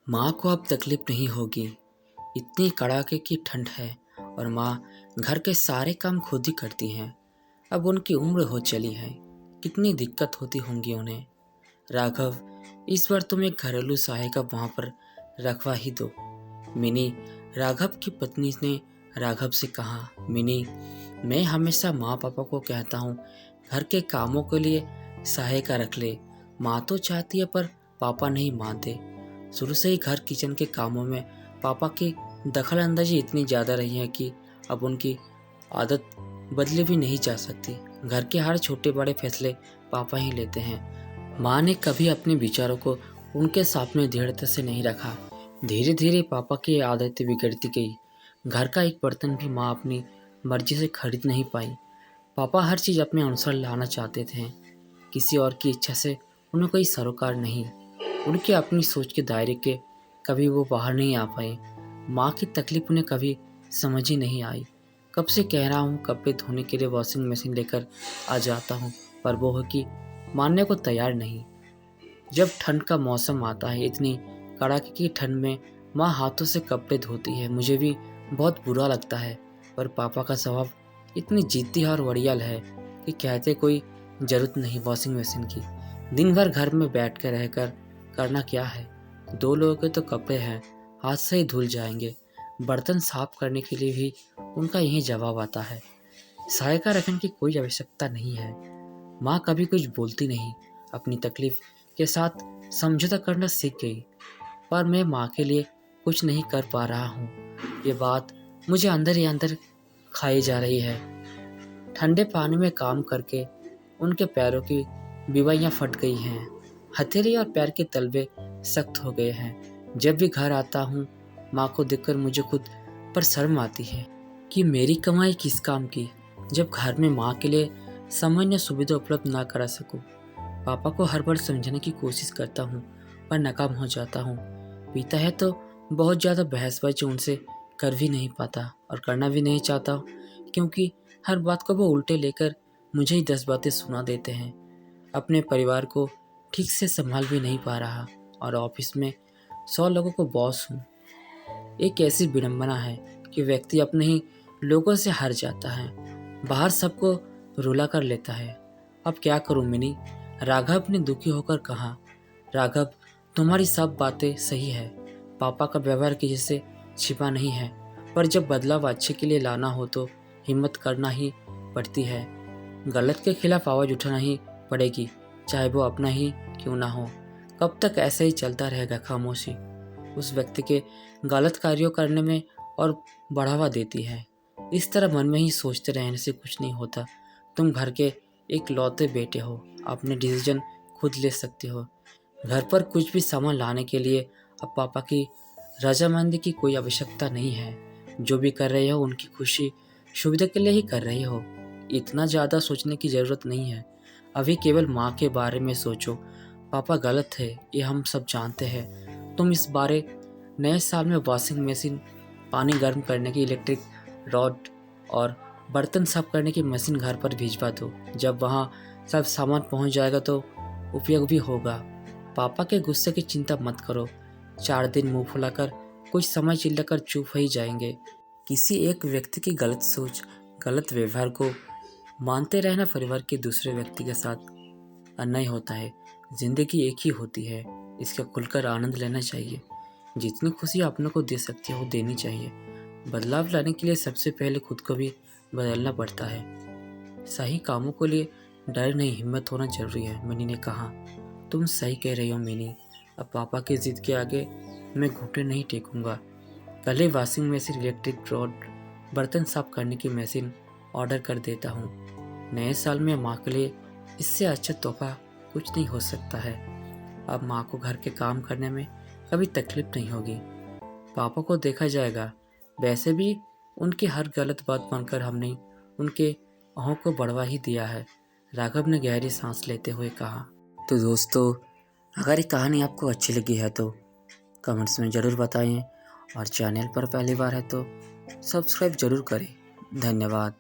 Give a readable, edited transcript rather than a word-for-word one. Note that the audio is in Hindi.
माँ को अब तकलीफ नहीं होगी। इतनी कड़ाके की ठंड है और माँ घर के सारे काम खुद ही करती हैं। अब उनकी उम्र हो चली है, कितनी दिक्कत होती होंगी उन्हें। राघव, इस बार तुम एक घरेलू सहायिका वहाँ पर रखवा ही दो। मिनी, राघव की पत्नी ने राघव से कहा। मिनी, मैं हमेशा माँ पापा को कहता हूँ घर के कामों के लिए सहायिका रख ले। माँ तो चाहती है पर पापा नहीं मानते। शुरू से ही घर किचन के कामों में पापा की दखल अंदाजी इतनी ज़्यादा रही है कि अब उनकी आदत बदली भी नहीं जा सकती। घर के हर छोटे बड़े फैसले पापा ही लेते हैं। माँ ने कभी अपने विचारों को उनके सामने दृढ़ता से नहीं रखा। धीरे धीरे पापा की आदतें बिगड़ती गई। घर का एक बर्तन भी माँ अपनी मर्जी से खरीद नहीं पाई। पापा हर चीज़ अपने अनुसार लाना चाहते थे। किसी और की इच्छा से उन्हें कोई सरोकार नहीं। उनके अपनी सोच के दायरे के कभी वो बाहर नहीं आ पाए। माँ की तकलीफ उन्हें कभी समझ ही नहीं आई। कब से कह रहा हूँ कपड़े धोने के लिए वॉशिंग मशीन लेकर आ जाता हूँ, पर वो है कि मानने को तैयार नहीं। जब ठंड का मौसम आता है, इतनी कड़ाके की ठंड में माँ हाथों से कपड़े धोती है, मुझे भी बहुत बुरा लगता है। पर पापा का स्वभाव इतनी जिद्दी और वड़ियाल है कि कहते कोई ज़रूरत नहीं वॉशिंग मशीन की। दिन भर घर में बैठ कर रहकर करना क्या है। 2 लोगों के तो कपड़े हैं, हाथ से ही धुल जाएंगे। बर्तन साफ करने के लिए भी उनका यही जवाब आता है। सहायिका रखने की कोई आवश्यकता नहीं है। माँ कभी कुछ बोलती नहीं, अपनी तकलीफ के साथ समझौता करना सीख गई। पर मैं माँ के लिए कुछ नहीं कर पा रहा हूँ, ये बात मुझे अंदर ही अंदर खाई जा रही है। ठंडे पानी में काम करके उनके पैरों की बिवाइयाँ फट गई हैं। हथेली और पैर के तलवे सख्त हो गए हैं। जब भी घर आता हूँ, माँ को देखकर मुझे खुद पर शर्म आती है कि मेरी कमाई किस काम की, जब घर में माँ के लिए सामान्य सुविधा उपलब्ध ना करा सकूँ। पापा को हर बार समझाने की कोशिश करता हूँ पर नाकाम हो जाता हूँ। पिता है तो बहुत ज़्यादा बहसबाजी उनसे कर भी नहीं पाता और करना भी नहीं चाहता, क्योंकि हर बात को वो उल्टे लेकर मुझे ही 10 बातें सुना देते हैं। अपने परिवार को ठीक से संभाल भी नहीं पा रहा और ऑफिस में 100 लोगों को बॉस हूँ। एक ऐसी विडंबना है कि व्यक्ति अपने ही लोगों से हार जाता है, बाहर सबको रुला कर लेता है। अब क्या करूं मिनी? राघव ने दुखी होकर कहा। राघव, तुम्हारी सब बातें सही है। पापा का व्यवहार किसी से छिपा नहीं है, पर जब बदलाव अच्छे के लिए लाना हो तो हिम्मत करना ही पड़ती है। गलत के खिलाफ आवाज़ उठाना ही पड़ेगी, चाहे वो अपना ही क्यों ना हो। कब तक ऐसे ही चलता रहेगा खामोशी उस व्यक्ति के गलत कार्यों करने में और बढ़ावा देती है। इस तरह मन में ही सोचते रहने से कुछ नहीं होता। तुम घर के एक लौते बेटे हो, अपने डिसीजन खुद ले सकते हो। घर पर कुछ भी सामान लाने के लिए अब पापा की रजामंदी की कोई आवश्यकता नहीं है। जो भी कर रहे हो उनकी खुशी सुविधा के लिए ही कर रहे हो। इतना ज़्यादा सोचने की ज़रूरत नहीं है। अभी केवल माँ के बारे में सोचो। पापा गलत है, ये हम सब जानते हैं। तुम इस बारे नए साल में वॉशिंग मशीन, पानी गर्म करने की इलेक्ट्रिक रॉड और बर्तन साफ करने की मशीन घर पर भिजवा दो। जब वहाँ सब सामान पहुँच जाएगा तो उपयोग भी होगा। पापा के गुस्से की चिंता मत करो। 4 दिन मुंह फुलाकर कुछ समय चिल्लाकर चुप ही जाएंगे। किसी एक व्यक्ति की गलत सोच, गलत व्यवहार को मानते रहना परिवार के दूसरे व्यक्ति के साथ अन्याय होता है। जिंदगी एक ही होती है, इसका खुलकर आनंद लेना चाहिए। जितनी खुशी अपनों को दे सकती है वो देनी चाहिए। बदलाव लाने के लिए सबसे पहले खुद को भी बदलना पड़ता है। सही कामों के लिए डर नहीं, हिम्मत होना जरूरी है, मिनी ने कहा। तुम सही कह रही हो मिनी। अब पापा की जिद के आगे मैं घुटने नहीं टेकूंगा। कल ही वॉशिंग मशीन, इलेक्ट्रिक रॉड, बर्तन साफ करने की मशीन ऑर्डर कर देता हूँ। नए साल में माँ के लिए इससे अच्छा तोहफा कुछ नहीं हो सकता है। अब माँ को घर के काम करने में कभी तकलीफ नहीं होगी। पापा को देखा जाएगा। वैसे भी उनकी हर गलत बात मानकर हमने उनके अहों को बढ़वा ही दिया है, राघव ने गहरी सांस लेते हुए कहा। तो दोस्तों, अगर ये कहानी आपको अच्छी लगी है तो कमेंट्स में ज़रूर बताएं और चैनल पर पहली बार है तो सब्सक्राइब ज़रूर करें। धन्यवाद।